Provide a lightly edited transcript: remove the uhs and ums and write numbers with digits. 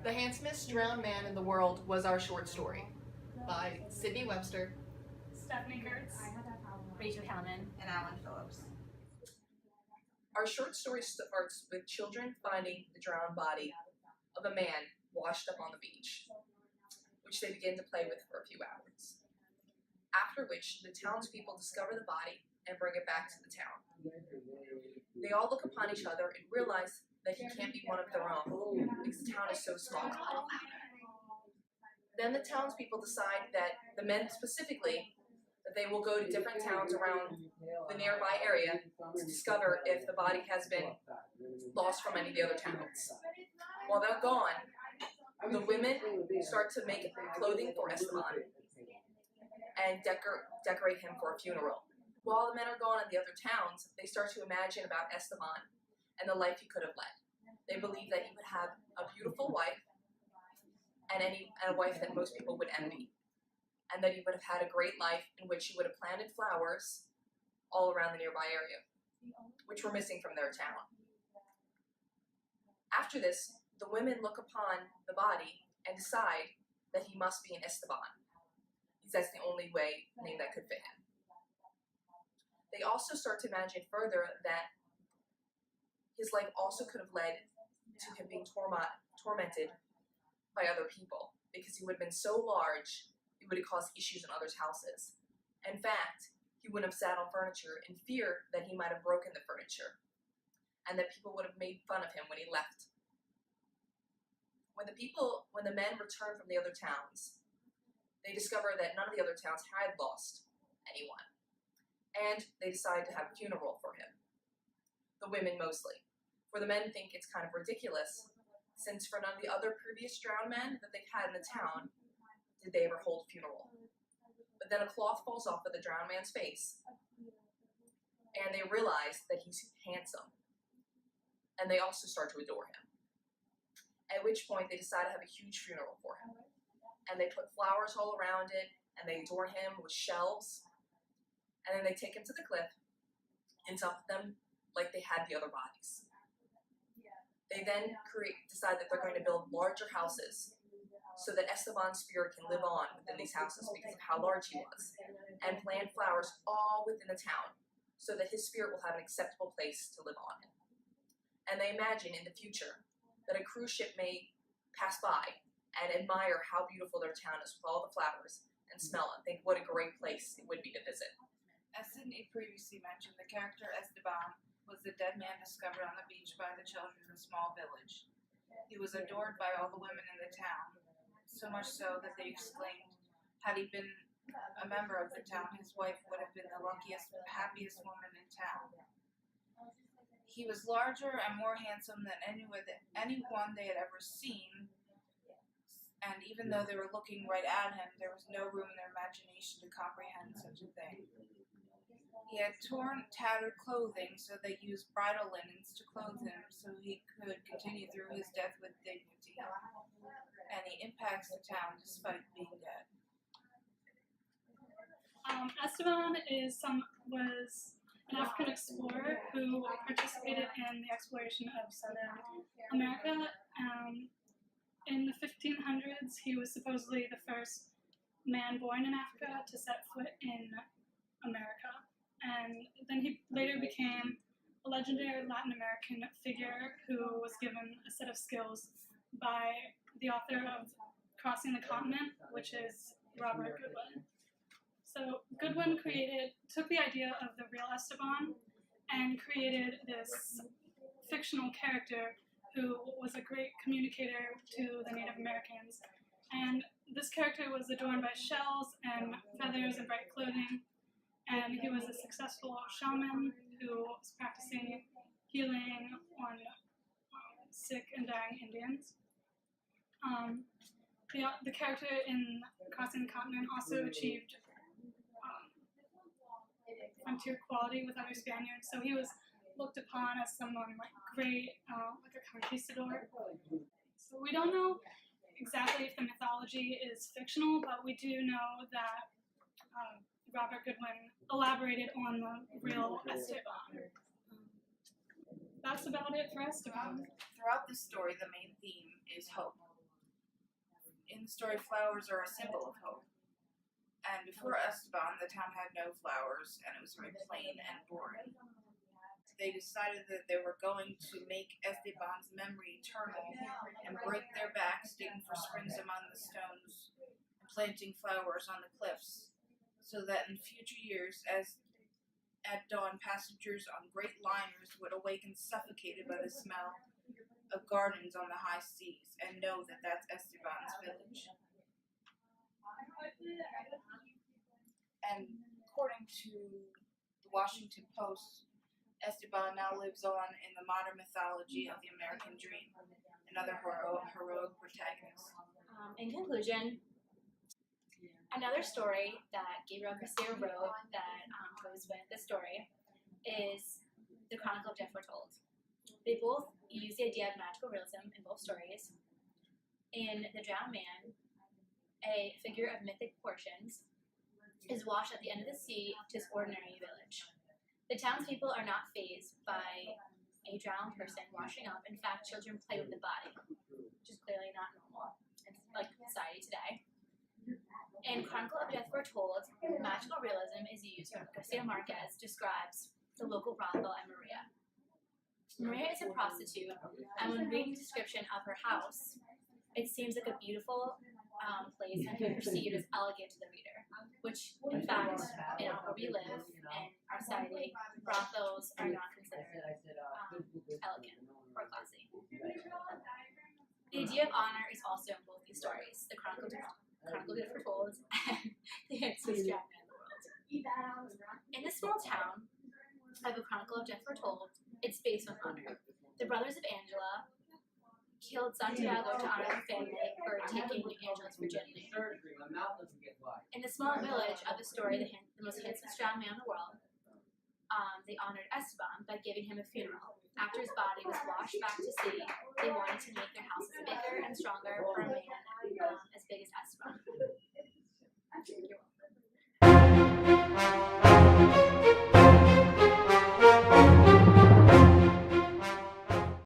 The Handsomest Drowned Man in the World was our short story by Sydney Webster, Stephanie Kurtz, Rachel Hellman, and Alan Phillips. Our short story starts with children finding the drowned body of a man washed up on the beach, which they begin to play with for a few hours. After which, the townspeople discover the body and bring it back to the town. They all look upon each other and realize that he can't be one of their own because the town is so small. Then the townspeople decide that the men specifically, that they will go to different towns around the nearby area to discover if the body has been lost from any of the other towns. While they're gone, the women start to make clothing for Esteban and decorate him for a funeral. While the men are gone in the other towns, they start to imagine about Esteban and the life he could have led. They believe that he would have a beautiful wife and a wife that most people would envy, and that he would have had a great life in which he would have planted flowers all around the nearby area, which were missing from their town. After this, the women look upon the body and decide that he must be an Esteban, because that's the only name that could fit him. They also start to imagine further that his life also could have led to him being tormented by other people, because he would have been so large, it would have caused issues in others' houses. In fact, he wouldn't have sat on furniture in fear that he might have broken the furniture, and that people would have made fun of him when he left. When the men return from the other towns, they discover that none of the other towns had lost anyone, and they decide to have a funeral for him. The women mostly. For the men think it's kind of ridiculous, since for none of the other previous drowned men that they've had in the town did they ever hold a funeral. But then a cloth falls off of the drowned man's face, and they realize that he's handsome, and they also start to adore him. At which point they decide to have a huge funeral for him, and they put flowers all around it, and they adorn him with shells, and then they take him to the cliff and dump them like they had the other bodies. They then decide that they're going to build larger houses so that Esteban's spirit can live on within these houses because of how large he was, and plant flowers all within the town so that his spirit will have an acceptable place to live on in. And they imagine in the future that a cruise ship may pass by and admire how beautiful their town is with all the flowers and smell and think what a great place it would be to visit. As Sydney previously mentioned, the character Esteban was the dead man discovered on the beach by the children in a small village. He was adored by all the women in the town, so much so that they exclaimed, had he been a member of the town, his wife would have been the luckiest, happiest woman in town. He was larger and more handsome than anyone they had ever seen, and even though they were looking right at him, there was no room in their imagination to comprehend such a thing. He had torn, tattered clothing, so they used bridal linens to clothe him so he could continue through his death with dignity, and he impacts the town despite being dead. Esteban was an African explorer who participated in the exploration of Southern America. In the 1500s, he was supposedly the first man born in Africa to set foot in America. And then he later became a legendary Latin American figure who was given a set of skills by the author of Crossing the Continent, which is Robert Goodwin. So Goodwin took the idea of the real Esteban and created this fictional character who was a great communicator to the Native Americans. And this character was adorned by shells and feathers and bright clothing. And he was a successful shaman who was practicing healing on sick and dying Indians. The character in Crossing the Continent also achieved frontier quality with other Spaniards, so he was looked upon as someone great, like a conquistador. So we don't know exactly if the mythology is fictional, but we do know that Robert Goodwin elaborated on the real Esteban. That's about it for Esteban. Throughout this story, the main theme is hope. In the story, flowers are a symbol of hope. And before Esteban, the town had no flowers, and it was very plain and boring. They decided that they were going to make Esteban's memory eternal and break their backs digging for springs among the stones and planting flowers on the cliffs, so that in future years, as at dawn, passengers on great liners would awaken suffocated by the smell of gardens on the high seas and know that that's Esteban's village. And according to the Washington Post, Esteban now lives on in the modern mythology of the American dream, another heroic protagonist. In conclusion, another story that Gabriel Garcia wrote that goes with the story is The Chronicle of Death Foretold. They both use the idea of magical realism in both stories. In The Drowned Man, a figure of mythic proportions is washed at the end of the sea to his ordinary village. The townspeople are not fazed by a drowned person washing up. In fact, children play with the body, which is clearly not normal in society today. In Chronicle of Death Foretold, magical realism is used when Garcia Marquez describes the local brothel at Maria. Maria is a prostitute, and when reading the description of her house, it seems like a beautiful place and can be perceived as elegant to the reader, which, in fact, where we live in our society, brothels are not considered elegant or classy. The idea of honor is also in both these stories, the Chronicle of Death Foretold and the Handomest Drowned Man in the world. In the small town of the Chronicle of Death Foretold, it's based on honor. The brothers of Angela killed Santiago to honor their family for taking Angela's virginity. In the small village of the story, the most handsome drowned man in the world, they honored Esteban by giving him a funeral. After his body was washed back to sea, they wanted to make their houses bigger and stronger for a man